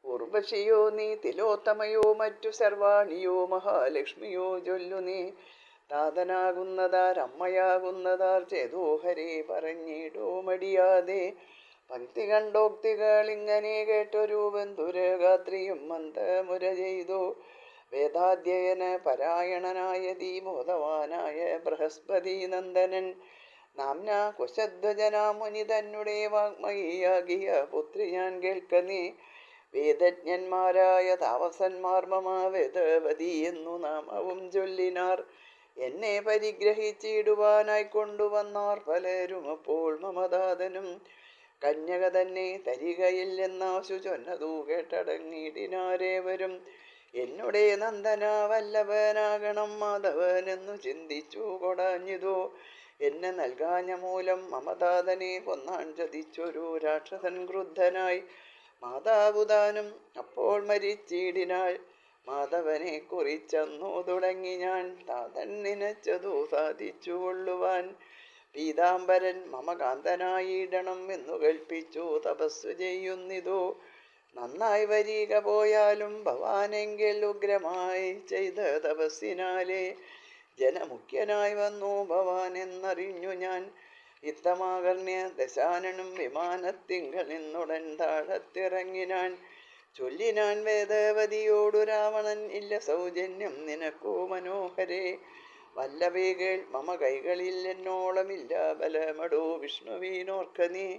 ഉർവശിയോ നീ തിലോത്തമയോ മറ്റു സർവാണിയോ മഹാലക്ഷ്മിയോ ചൊല്ലു നീ. താതനാകുന്നതാരമ്മയാകുന്നതാർ ചേതോ ഹരേ പറഞ്ഞിടോ മടിയാതെ. പങ്ക്തി കണ്ടോക്തികൾ ഇങ്ങനെ കേട്ടൊരു ബന്ധുരഗാത്രിയും മന്ദമുര ചെയ്തു. വേദാധ്യയന പരായണനായ ധീമോദവാനായ ബൃഹസ്പതി നന്ദനൻ നാംന കുശധ്വജനാമുനി തന്നെ വാഗ്മയിയാകിയ പുത്രി ഞാൻ കേൾക്കനീ. വേദജ്ഞന്മാരായ താപസന്മാർ മമ വേദവതി എന്നു നാമവും ചൊല്ലിനാർ. എന്നെ പരിഗ്രഹിച്ചിടുവാനായി കൊണ്ടുവന്നാർ പലരും. അപ്പോൾ മമതാതനും കന്യക തന്നെ തരികയില്ലെന്നാശു ചൊന്നതു കേട്ടടങ്ങിടിനാരേവരും. എന്നുടെ നന്ദന വല്ലഭനാകണം മാധവനെന്നു ചിന്തിച്ചു കൊടാഞ്ഞിതോ. എന്നെ നൽകാഞ്ഞ മൂലം മമതാതനെ കൊന്നാൻ ചതിച്ചൊരു രാക്ഷസൻ ക്രുദ്ധനായി. മാതാവുതാനും അപ്പോൾ മരിച്ചിടിനാൾ. മാധവനെ കുറിച്ചന്നു തുടങ്ങി ഞാൻ താതൻ നിനച്ചതു സാധിച്ചു കൊള്ളുവാൻ. പീതാംബരൻ മമകാന്തനായിടണം എന്നു കൽപ്പിച്ചു തപസ്സു ചെയ്യുന്നിതോ. നന്നായി വരിക പോയാലും ഭവാനെങ്കിൽ ഉഗ്രമായി ചെയ്ത തപസ്സിനാലേ ജനമുഖ്യനായി വന്നു ഭവാൻ എന്നറിഞ്ഞു ഞാൻ. ഇത്തമാകർണ്യ ദശാനനും വിമാനത്തിങ്കൽ നിന്നുടൻ താഴത്തിറങ്ങിനാൻ. ചൊല്ലിനാൻ വേദവതിയോടു രാവണൻ ഇല്ല സൗജന്യം നിനക്കു മനോഹരേ. വല്ലവേകൾ മമ കൈകളിൽ എന്നോളമില്ല ബലമടോ വിഷ്ണുവിനോർക്ക നീ.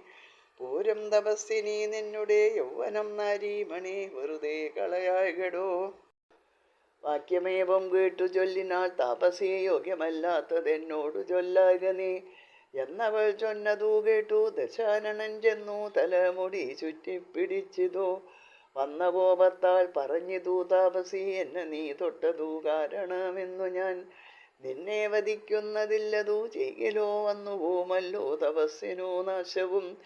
പൂരം തപസ്സിനി നിന്നുടെ യൗവനം നാരീമണി വെറുതെ കളയാകടോ. വാക്യമേവം കേട്ടു ചൊല്ലിനാൾ താപസേ യോഗ്യമല്ലാത്തതെന്നോടു ചൊല്ലാക നീ എന്നവൾ ചൊന്നതു കേട്ടു. ദശാനനൻ ചെന്നു തലമുടി ചുറ്റിപ്പിടിച്ചിതോ. വന്ന കോപത്താൽ പറഞ്ഞിതു താപസി എന്നെ നീ തൊട്ടതു കാരണമെന്നു ഞാൻ. നിന്നെ വധിക്കുന്നതില്ലതു ചെയ്യലോ വന്നു പോമല്ലോ തപസ്സിനു നാശവും.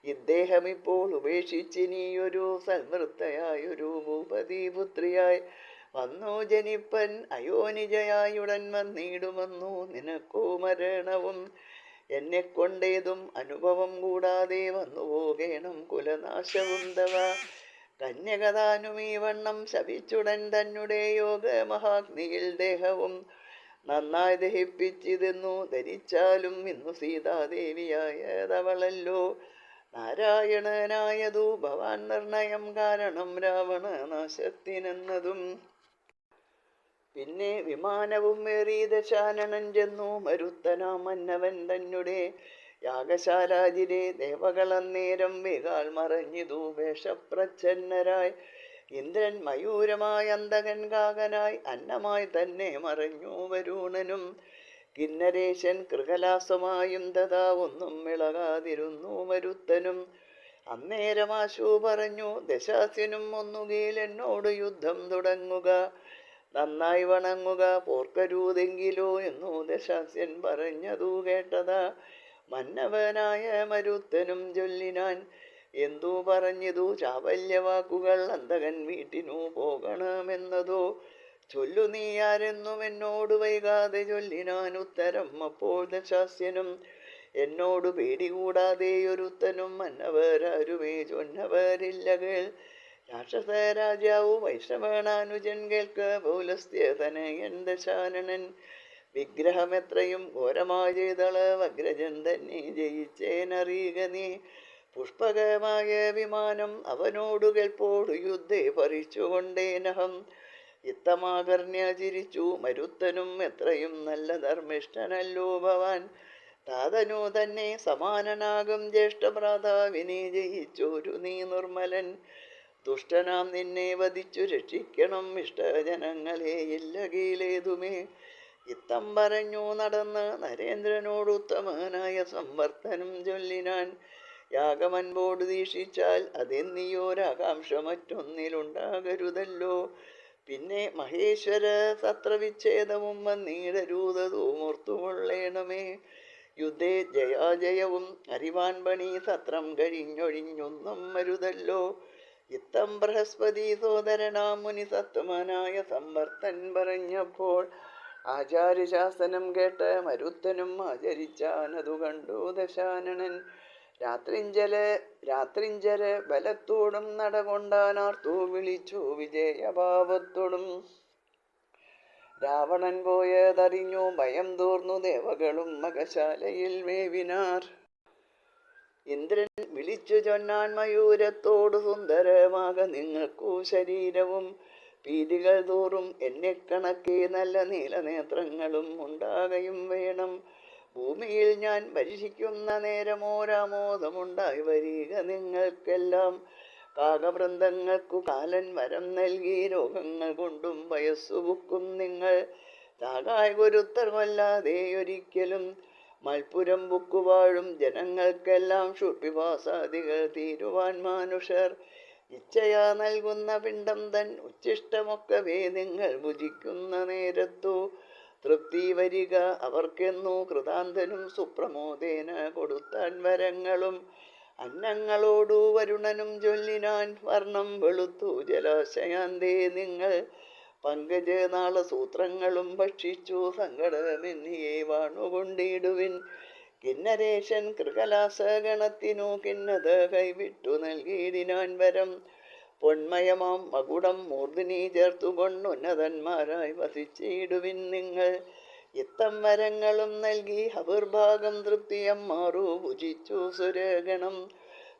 ഇദ്ദേഹമിപ്പോൾ ഉപേക്ഷിച്ചിനിയൊരു സൽവൃത്തയായൊരു ഭൂപതി പുത്രിയായി വന്നു ജനിപ്പൻ അയോനിജയായുടൻ വന്നിടുമെന്നു നിനക്കു മരണവും. എന്നെ കൊണ്ടേതും അനുഭവം കൂടാതെ വന്നു പോകേണം കുലനാശവും തവ. കന്യകതാനും ഈ വണ്ണം ശപിച്ചുടൻ തന്നെ യോഗ മഹാഗ്നിയിൽ ദേഹവും നന്നായി ദഹിപ്പിച്ചിതെന്നു ധരിച്ചാലും ഇന്നു സീതാദേവിയായതവളല്ലോ. നാരായണനായതു ഭവാൻ നിർണയം കാരണം രാവണ നാശത്തിനെന്നതും. പിന്നെ വിമാനവും ഏറി ദശാനനൻ ചെന്നു മരുത്തനാം മന്നവൻ തന്നെ യാഗശാലാജിരെ. ദേവകളന്നേരം വേഗാൽ മറഞ്ഞിതു വേഷപ്രച്ഛന്നരായി. ഇന്ദ്രൻ മയൂരമായ അന്തകൻ കാകനായി അന്നമായി തന്നെ മറഞ്ഞു വരുണനും. കിന്നരേശൻ കൃകലാസമായും തഥാ ഒന്നും ഇളകാതിരുന്നു മരുത്തനും. അന്നേരമാശു പറഞ്ഞു ദശാസ്യനും ഒന്നുകിൽ എന്നോട് യുദ്ധം തുടങ്ങുക. നന്നായി വണങ്ങുക പോർക്കരുതെങ്കിലോ എന്നു ദശാസ്യൻ പറഞ്ഞതു കേട്ടതാ. മന്നവനായ മരുത്തനും ചൊല്ലിനാൻ എന്തു പറഞ്ഞതു ചാവല്യവാക്കുകൾ. അന്തകൻ വീട്ടിനു പോകണമെന്നതോ ചൊല്ലു നീ ആരെന്നും എന്നോട് വൈകാതെ ചൊല്ലിനാൻ ഉത്തരം. അപ്പോൾ ദശാസ്യനും എന്നോട് പേടി കൂടാതെ ഒരുത്തനും മന്നവരാരുമേ ചൊന്നവരില്ലകൾ. രാക്ഷസ രാജാവു വൈശ്രവണാനുജൻ കേൾക്ക പൗലസ്ത്യതനയൻ ദശാനനൻ. വിഗ്രഹമെത്രയും ഘോരമായി ചെയ്തള വഗ്രജൻ തന്നെ ജയിച്ചേനറിയുക നീ. പുഷ്പകമായ വിമാനം അവനോടു കേൾപ്പോടു യുദ്ധേ പറിച്ചുകൊണ്ടേനഹം. ഇത്തമാകർണ്യ ചിരിച്ചു മരുത്തനും എത്രയും നല്ല ധർമ്മിഷ്ഠനല്ലോ ഭവാൻ. താതനു തന്നെ സമാനനാകും ജ്യേഷ്ഠഭ്രാതാവിനെ ജയിച്ചോരു നീ നിർമ്മലൻ. ദുഷ്ടനാം നിന്നെ വധിച്ചു രക്ഷിക്കണം ഇഷ്ടജനങ്ങളെ ഇല്ലകീലേതുമേ. ഇത്തം പറഞ്ഞു നടന്ന് നരേന്ദ്രനോടുത്തമനായ സംവർത്തനം ചൊല്ലിനാൻ. യാഗമൻപോട് ദീക്ഷിച്ചാൽ അതെന്നിയോരാകാംക്ഷ മറ്റൊന്നിലുണ്ടാകരുതല്ലോ. പിന്നെ മഹേശ്വര സത്രവിച്ഛേദവും വന്നിടരൂതതു ഓർത്തുകൊള്ളേണമേ. യുദ്ധേ ജയാജയവും അറിവാൻ പണി സത്രം കഴിഞ്ഞൊഴിഞ്ഞൊന്നും വരുതല്ലോ. ഇത്തം ബൃഹസ്പതി സോദരനാം മുനി സത്വമനായ സംവർത്തൻ പറഞ്ഞപ്പോൾ ആചാര്യശാസനം കേട്ട മരുത്തനും ആചരിച്ചാനതു കണ്ടു ദശാനനൻ. രാത്രിഞ്ചല് ബലത്തോടും നടകൊണ്ടാനാർത്തു വിളിച്ചു വിജയഭാവത്തോടും. രാവണൻ പോയതറിഞ്ഞു ഭയം തോർന്നു ദേവകളും മകശാലയിൽ മേവിനാർ. ഇന്ദ്രൻ വിളിച്ചു ചൊന്നാൻ മയൂരത്തോടു സുന്ദരമാക നിങ്ങൾക്കു ശരീരവും പീലികൾ തോറും എന്നെ കണക്കെ നല്ല നീലനേത്രങ്ങളും ഉണ്ടാകയും വേണം. ഭൂമിയിൽ ഞാൻ ഭരിക്കുന്ന നേരമോരാമോദമുണ്ടായി വരിക നിങ്ങൾക്കെല്ലാം. കാകവൃന്ദങ്ങൾക്കു കാലൻ വരം നൽകി രോഗങ്ങൾ കൊണ്ടും വയസ്സു പുക്കും നിങ്ങൾ. താകായ ഗുരുത്തർ കൊല്ലാതെ ഒരിക്കലും മൽപുരം ബുക്കുവാഴും ജനങ്ങൾക്കെല്ലാം ശൂർപ്പിവാസാദികൾ തീരുവാൻ മാനുഷർ ഇച്ഛയാ നൽകുന്ന പിണ്ടം തൻ ഉച്ഛിഷ്ടമൊക്കവേ നിങ്ങൾ ഭുജിക്കുന്ന നേരത്തു തൃപ്തി വരിക അവർക്കെന്നു കൃതാന്തനും സുപ്രമോദേന കൊടുത്താൻ വരങ്ങളും. അന്നങ്ങളോടു വരുണനും ചൊല്ലിനാൻ വർണ്ണം വെളുത്തു ജലാശയാന്തേ നിങ്ങൾ പങ്കജനാള സൂത്രങ്ങളും ഭക്ഷിച്ചു സങ്കടമെന്നിയെ വാണുകൊണ്ടിടുവിൻ. കിന്നരേശൻ കൃകലാസഗണത്തിനു കിന്നത കൈവിട്ടു നൽകിയിടിനാൻ വരം. പൊന്മയമാം മകുടം മൂർധിനി ചേർത്തുകൊണ്ടുന്നതന്മാരായി വസിച്ചിടുവിൻ നിങ്ങൾ. ഇത്തം വരങ്ങളും നൽകി ഹവിർഭാഗം തൃപ്തിയം മാറു ഭുജിച്ചു സുരഗണം.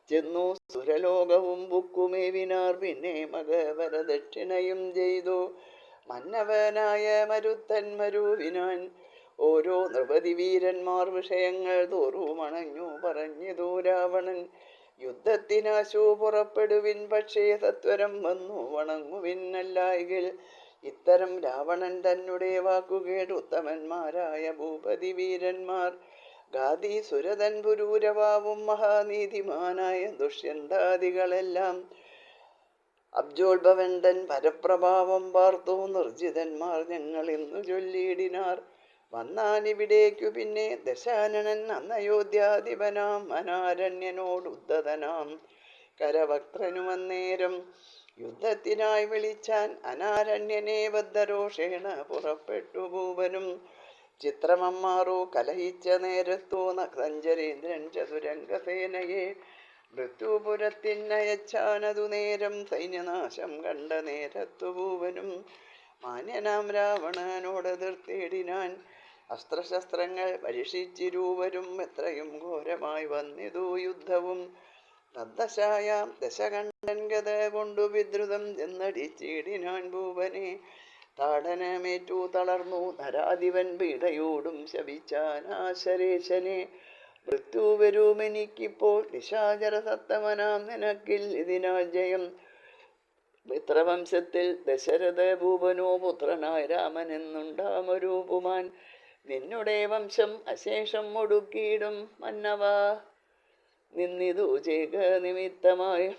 ചെന്നു സുരലോകവും ബുക്കുമേവിനാർ പിന്നെ മകവരദക്ഷിണയും ചെയ്തു. മന്നവനായ മരുത്തൻ മരുവിനാൻ ഓരോ നൃപതി വീരന്മാർ വിഷയങ്ങൾ തോറുമണഞ്ഞു പറഞ്ഞിതു രാവണൻ. യുദ്ധത്തിനാശു പുറപ്പെടുവിൻ പക്ഷേ സത്വരം വന്നു വണങ്ങുവിനല്ലായെങ്കിൽ. ഇത്തരം രാവണൻ തന്നെ വാക്കുകേട് ഉത്തമന്മാരായ ഭൂപതി വീരന്മാർ ഗാദി സുരതൻ പുരൂരവാവും മഹാനീതിമാനായ ദുഷ്യന്താദികളെല്ലാം അബ്ജോത്ഭവൻ പരപ്രഭാവം പാർത്തു നിർജിതന്മാർ ഞങ്ങൾ ഇന്നു ചൊല്ലിയിടിനാർ. വന്നാനിവിടേക്കു പിന്നെ ദശാനനൻ അന്നയോധ്യാധിപനാം അനാരണ്യനോടുദ്ധതനാം കരവക്ത്രനുമന്നേരം യുദ്ധത്തിനായി വിളിച്ചാൻ. അനാരണ്യനെ ബദ്ധരോഷേണ പുറപ്പെട്ടു ഭൂപനും. ചിത്രമമ്മാറു കലഹിച്ച നേരത്തു നക്തഞ്ചരേന്ദ്രൻ ചതുരംഗസേനയെ മൃത്യുപുരത്തിനയച്ചാനതു നേരം സൈന്യനാശം കണ്ട നേരത്തു ഭൂപനും മാന്യനാം രാവണനോടെതിർത്തിടിനാൻ. അസ്ത്രശസ്ത്രങ്ങൾ പരീക്ഷിച്ചിരുവരും എത്രയും ഘോരമായി വന്നിതു യുദ്ധവും. തദ്ദശായാം ദശകണ്ഠൻ ഗത കൊണ്ടു വിദ്രുതം ചെന്നടിച്ചിടിനാൻ ഭൂപനെ. താടനമേറ്റു തളർന്നു നരാധിപൻ പീഡയോടും ശപിച്ചാനാശരേശനെ. മൃത്യു വരുമെനിക്കിപ്പോൾ നിശാചരസത്തമനാം നിനക്കിൽ ഇതിനാൽ ജയം. മിത്രവംശത്തിൽ ദശരഥ ഭൂപനോ പുത്രനായ രാമനെന്നുണ്ടാമൊരു പുമാൻ. നിന്നുടെ വംശം അശേഷം ഒടുക്കിയിടും മന്നവ നിന്നിതു ചേക നിമിത്തമായി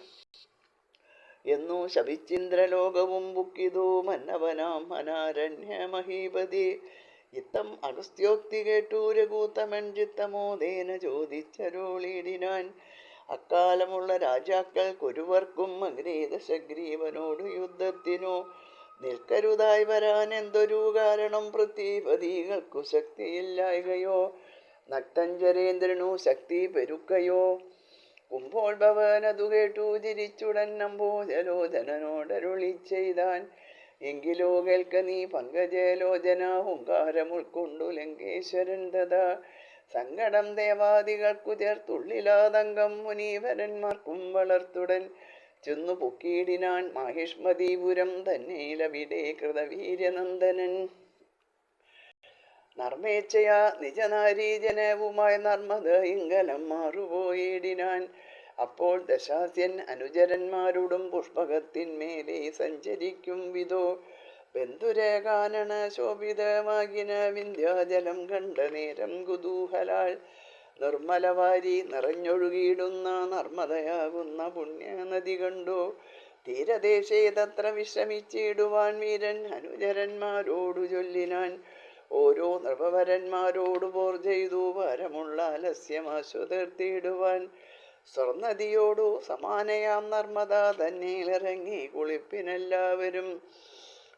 എന്നു ശപിച്ചിന്ദ്രലോകവും ബുക്കിതു മന്നവനാം അനാരണ്യ മഹീപതി. ഇത്തം അഗസ്ത്യോക്തി കേട്ടു രഘൂത്തമൻ ചിത്തമോദേന ചോദിച്ചരുളിടിനാൻ. അക്കാലമുള്ള രാജാക്കൾക്കൊരുവർക്കും അഗ്രേ ദശഗ്രീവനോട് യുദ്ധത്തിനു നിൽക്കരുതായി വരാൻ എന്തൊരു കാരണം? പൃഥ്വിപതികൾക്കു ശക്തിയില്ലായകയോ നക്തഞ്ചരേന്ദ്രനു ശക്തി പെരുക്കയോ? കുംഭോത്ഭവനതു കേട്ടു ചിരിച്ചുടൻ അംബോജലോചനോടരുളി ചെയ്താൻ. എങ്കിലോ കേൾക്ക നീ പങ്കജലോചന ഹുങ്കാരം ഉൾക്കൊണ്ടു ലങ്കേശ്വരൻ തഥാ. സങ്കടം ദേവാദികൾക്കു ചേർത്തുള്ളിലാതങ്കം മുനീവരന്മാർക്കും വളർത്തുടൻ. ചെന്നു പൊക്കിയിടിനാൻ മാഹിഷ്മതീപുരം തന്നേലവിടെ കൃതവീര്യനന്ദനൻ. നർമ്മേച്ഛയാ നിജനാരീജനവുമായി നർമ്മദ ഇംഗലം മാറുപോയിടിനാൻ. അപ്പോൾ ദശാസ്യൻ അനുചരന്മാരോടും പുഷ്പകത്തിന്മേലെ സഞ്ചരിക്കും വിധോ ബന്ധുരകാനന ശോഭിതമാകിന വിന്ധ്യാജലം കണ്ട നേരം കുതൂഹലാൽ നിർമ്മലവാരി നിറഞ്ഞൊഴുകിയിടുന്ന നർമ്മദയാകുന്ന പുണ്യനദി കണ്ടു. തീരദേശേ തത്ര വിശ്രമിച്ചിടുവാൻ വീരൻ അനുചരന്മാരോടു ചൊല്ലിനാൻ. ഓരോ നൃപവരന്മാരോടു പോർ ചെയ്തു ഭാരമുള്ള ആലസ്യമാശു തീർത്തിടുവാൻ. സ്വർണദിയോടു സമാനയാം നർമ്മദ തന്നേലിറങ്ങി കുളിപ്പിനെല്ലാവരും.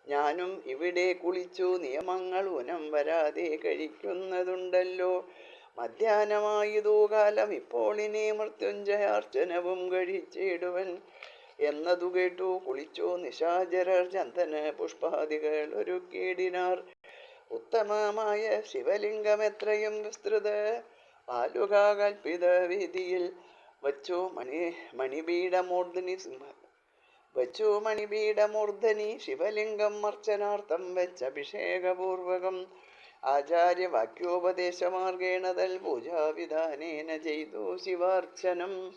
ഞാനും ഇവിടെ കുളിച്ചു നിയമങ്ങൾ ഊനം വരാതെ കഴിക്കുന്നതുണ്ടല്ലോ. മധ്യാഹ്നമായതു കാലം ഇപ്പോൾ ഇനി മൃത്യുഞ്ജയാർച്ചനവും കഴിച്ചിടുവൻ എന്നതു കേട്ടു കുളിച്ചു നിശാചരർ ചന്ദന പുഷ്പാദികൾ ഒരുക്കിയിടിനാർ. ഉത്തമമായ ശിവലിംഗം എത്രയും വിസ്തൃത പാലുകാ കൽപ്പിത വീതിയിൽ വച്ചു മണിപീഠമൂർധനി ശിവലിംഗം അർച്ചനാർത്ഥം വെച്ച് അഭിഷേകപൂർവകം ആചാര്യവാക്യോപദേശമാർഗേണ തൽ പൂജാവിധാനേന ചെയ്തു ശിവാർച്ചനം.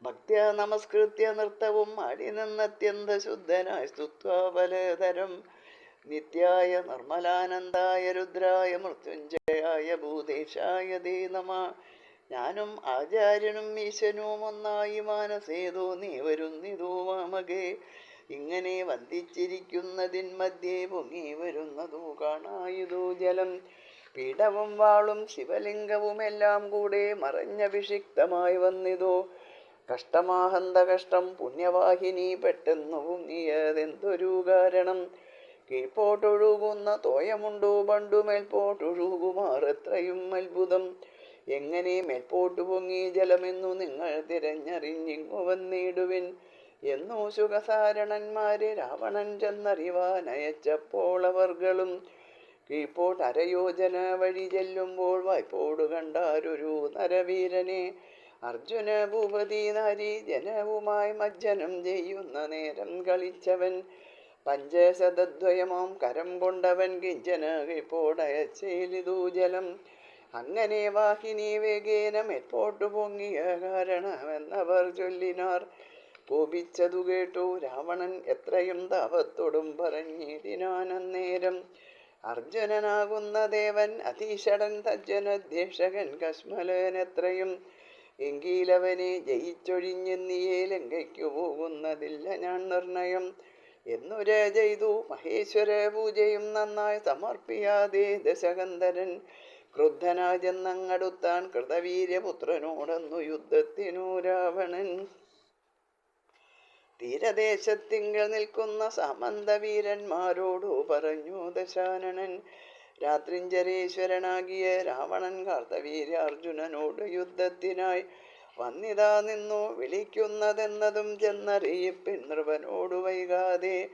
ഭക്ത്യാ നമസ്കൃത്യ നൃത്തവും ആടി നിന്നത്യന്ത ശുദ്ധനായി സ്തുത്വാ പലതരം നിത്യായ നിർമ്മലാനന്ദായ രുദ്രായ മൃത്യുഞ്ജയായ ഭൂതേശായ ദേ നമഃ. ഞാനും ആചാര്യനും ഈശനും ഒന്നായി മാനസേതോ നീ വരുന്നിതോ മാമകേ. ഇങ്ങനെ വന്ദിച്ചിരിക്കുന്നതിൻ മധ്യേ പൊങ്ങി വരുന്നതു കാണായതു ജലം. പീഠവും വാളും ശിവലിംഗവും എല്ലാം കൂടെ മറഞ്ഞഭിഷിക്തമായി വന്നിതോ. കഷ്ടമാഹന്ത കഷ്ടം പുണ്യവാഹിനി പെട്ടെന്നു പൊങ്ങിയതെന്തൊരു കാരണം. കീഴ്പോട്ടൊഴുകുന്ന തോയമുണ്ടോ പണ്ടു മേൽപോട്ടൊഴുകുമാർ എത്രയും അത്ഭുതം. എങ്ങനെ മേൽപോട്ടു പൊങ്ങി ജലമെന്നു നിങ്ങൾ തിരഞ്ഞറിഞ്ഞിങ്ങു വന്നിടുവിൻ എന്നു ശുഖസാരണന്മാരെ രാവണൻ ചെന്നറിവാനയച്ചപ്പോൾ അവർകളും കീഴ്പോട്ട് അരയോജന വഴി ചെല്ലുമ്പോൾ വായ്പോടു കണ്ടാരൊരു നരവീരനെ. അർജുന ഭൂപതി നാരി ജനവുമായി മജ്ജനം ചെയ്യുന്ന നേരം കളിച്ചവൻ. പഞ്ചശതദ്വയമാം കരം കൊണ്ടവൻ കിഞ്ചന കീഴ്പോടയച്ചേലിതു ജലം. അങ്ങനെ വാഹിനി വേഗേന മേൽപോട്ടു പൊങ്ങിയ കാരണമെന്നവർ ചൊല്ലിനാർ. കോപിച്ചതു കേട്ടു രാവണൻ എത്രയും താപത്തോടും പറഞ്ഞിടിനാൻ അന്നേരം. അർജുനനാകുന്ന ദേവൻ അതീശടൻ തജ്ജനദ്വേഷകൻ കശ്മലൻ എത്രയും എങ്കിലവനെ ജയിച്ചൊഴിഞ്ഞെന്നിയേ ലങ്കയ്ക്കു പോകുന്നതില്ല ഞാൻ നിർണയം എന്നുര ചെയ്തു. മഹേശ്വര പൂജയും നന്നായി സമർപ്പിയാതെ ദശകന്ധരൻ ക്രുദ്ധനായി ചെന്നങ്ങടുത്താൻ കൃതവീര്യപുത്രനോടൊന്നു യുദ്ധത്തിനു രാവണൻ. തീരദേശത്തിങ്കൽ നിൽക്കുന്ന സാമന്തവീരന്മാരോടു പറഞ്ഞു ദശാനനൻ. രാത്രിഞ്ചരേശ്വരനാകിയ രാവണൻ കാർത്തവീര്യാർജുനനോട് യുദ്ധത്തിനായി വന്നിതാ നിന്നു വിളിക്കുന്നതെന്നതും ചെന്നറിയിപ്പിൻ നൃപനോടു വൈകാതെ.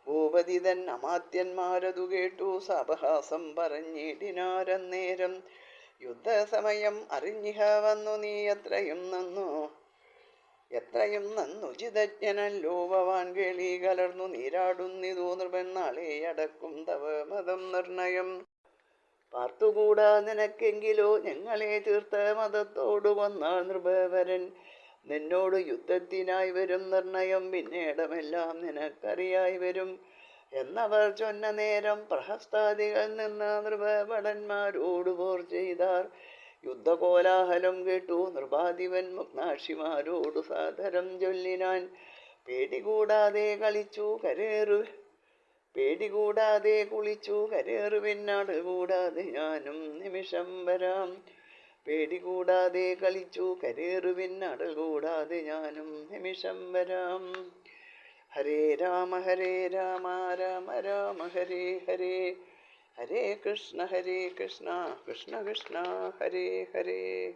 ഭൂപതി തൻ അമാത്യന്മാരതു കേട്ടു സാപഹാസം പറഞ്ഞിടിനാരന്നേരം. യുദ്ധസമയം അറിഞ്ഞിഹ വന്നു നീ എത്രയും നന്നുചിതജ്ഞനല്ലോ ഭവാൻ. കേളി കലർന്നു നീരാടുന്നിതു നൃപൻ നാളെ അടക്കും തവ മതം നിർണയം. പാർത്തുകൂടാ നിനക്കെങ്കിലോ ഞങ്ങളെ തീർത്ത മതത്തോടു കൊന്നാൾ നൃപവരൻ. നിന്നോട് യുദ്ധത്തിനായി വരും നിർണയം പിന്നീടമെല്ലാം നിനക്കറിയായി വരും എന്നവർ ചൊന്ന നേരം പ്രഹസ്താദികൾ നിന്ന് നൃപഭടന്മാരോട് പോർ ചെയ്താർ. യുദ്ധകോലാഹലം കേട്ടു നൃപാധിപൻ മുഗ്നാക്ഷിമാരോടു സാദരം ചൊല്ലിനാൻ. പേടികൂടാതെ കുളിച്ചു കരേറുവിനാട് കൂടാതെ ഞാനും നിമിഷം വരാം. പേടികൂടാതെ കളിച്ചു കരേറുവിനാട് കൂടാതെ ഞാനും നിമിഷം വരാം. ഹരേ രാമ രാമ രാമ ഹരേ ഹരേ. ഹരേ കൃഷ്ണ കൃഷ്ണ കൃഷ്ണ ഹരേ ഹരേ.